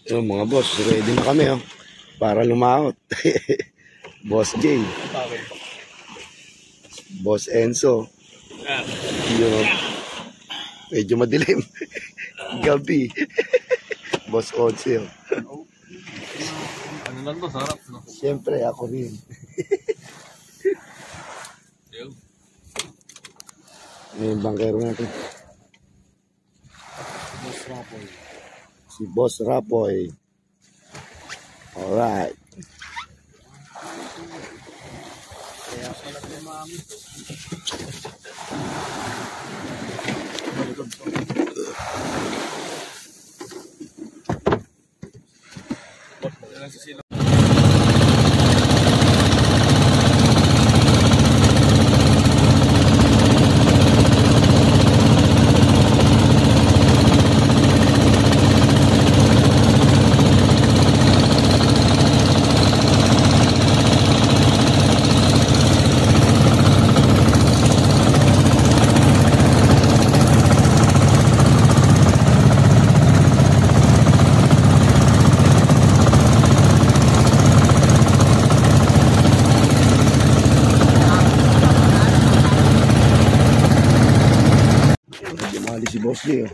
So mga boss, ready na kami para lumaot. Boss J, Boss Enzo, medyo madilim. Gabi. Boss Onse. Ano lang to, sarap, no? Siyempre, ako rin. May bangkero natin. Boss Rapoy. Si Boss Rapoy. Alright. Kaya pala tumami to. Sa sila. Mali si Boss J.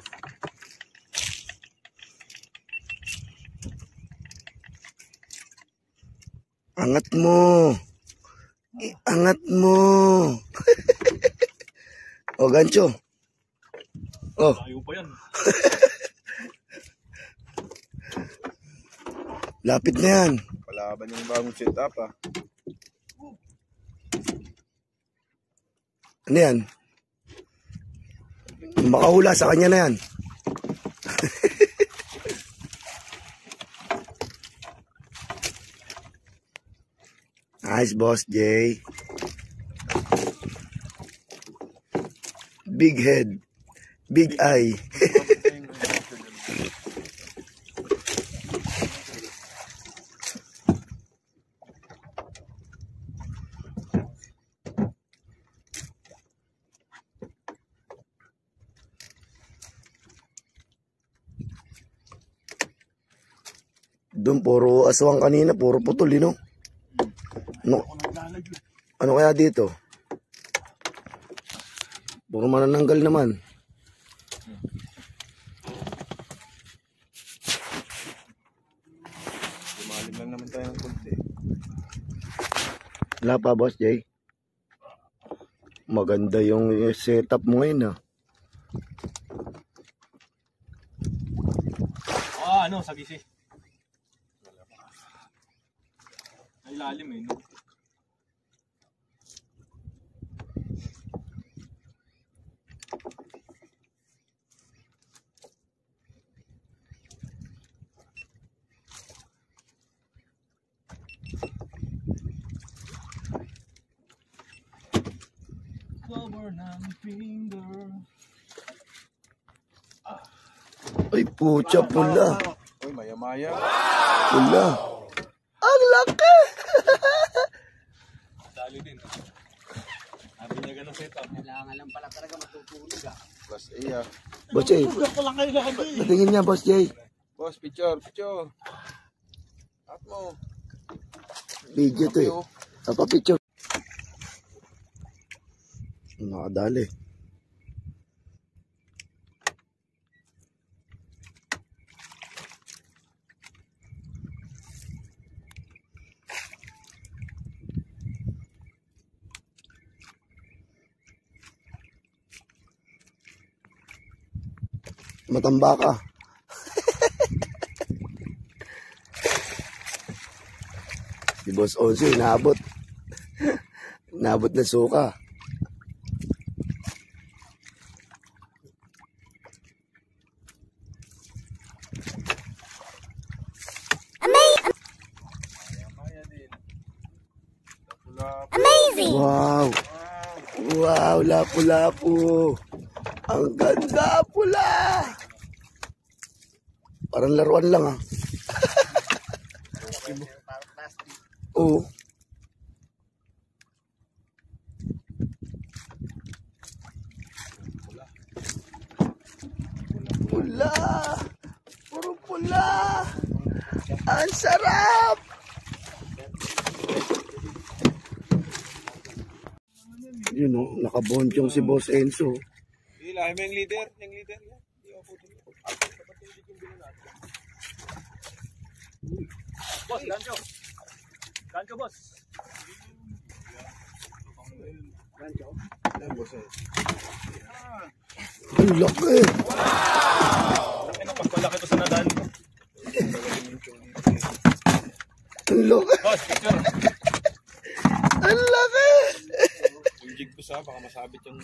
Angat mo. Angat mo. O, gancho. Oh. Ayaw pa yan. Lapit na yan. Palaban yung bagong setup Ano yan? Makahula sa kanya na yan. Nice, Boss J. Big head. Big eye. Doon puro aswang kanina, puro putol, no? Ano kaya dito? Puro manananggal naman. Lumalim lang naman tayo ng kunti. Wala pa, Boss J. Maganda yung setup mo ngayon, Ano, sagisi. Ay, lalim no? Cover ng finger. Ay, pucha, pula. Uy, maya-maya. Pula. Ang laki! Dali din. Sabi niya ganun setup. Kailangan lang pala talaga matutulog Plus A Boss J. Patingin niya, Boss J. Boss, picture. At mo. Video to eh. Picture. Nakadali. Matamba ka. Si Boss Onse, naabot. Naabot na suka. Amazing! Wow! Wow, lapu-lapu. Ang ganda, pula. Parang laruan lang Oo. Pula. Puro pula. Ang sarap! Yun o, nakabonchong si Boss Enzo. Ilahin mo yung leader. Yung leader. Boss, gancho. Gancho, boss. Yan, boss eh. Ang laki! Ano, pagpalaki to sa nadaan ko. Ang laki! Boss, picture. Ang laki! Yung jig boss ha, baka masabit yung...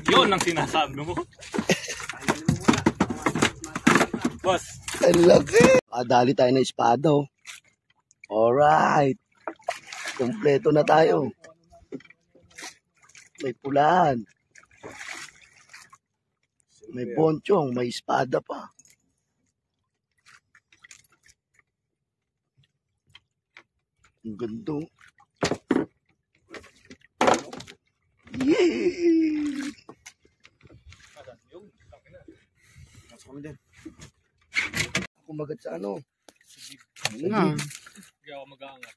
Yun ang sinasabi mo. Boss. Ang laki! Dali tayo ng espada oh. Alright. Kompleto na tayo. May pulaan. May bonchong, may espada pa. Ang ganda. Yay! Nasa kami din. Kumagat sa ano? Nga, Hindi ako mag-aangat.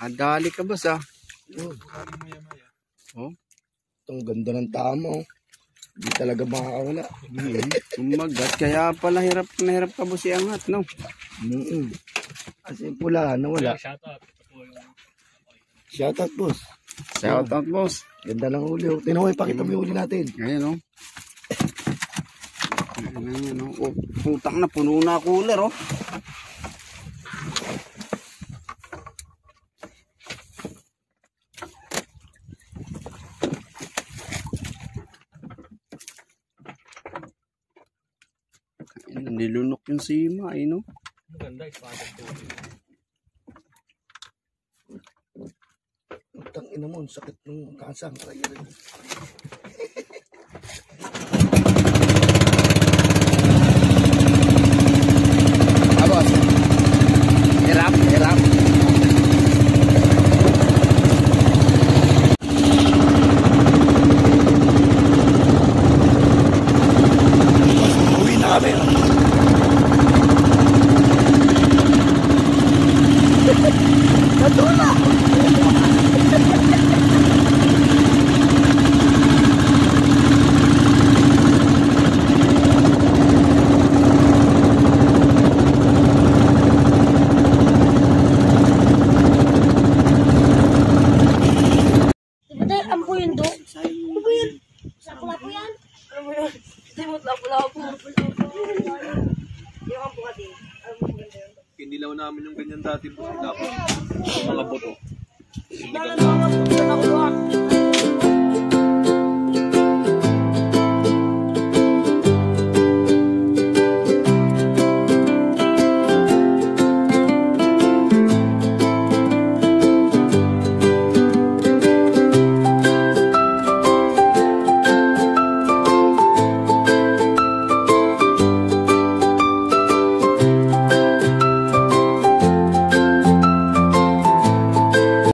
adali ka boss ah. Oh, Maya-maya. ang ganda ng tama oh. Hindi talaga makakawala. Kumagat, kaya pala hirap na hirap ka boss iangat, no? Kasi yung pula, nawala. Shout out. Ito po yung... Shoutout boss. Shout out boss. Ganda ng uli oh. Tinawa, ipakita mo yung uli natin. Ayan oh. Ayan oh. Oh, putang na, puno na cooler oh. Ayan, nilunok yung sima eh no. Maganda, espada po. Utang ina mo, ang sakit ng kasang kaya rin. Ah boss. Hirap, hirap. Uwi na kami. Natula! Diba ang po yun do? Ano ba yan? Lapu-lapu yan? Ano ba yun? Dimot lapu-lapu. Yung ang buka din. Ano mo ganda yun? Kinilaw namin yung ganyan dati po. Tapos, yung mga boto. Lalo na ako,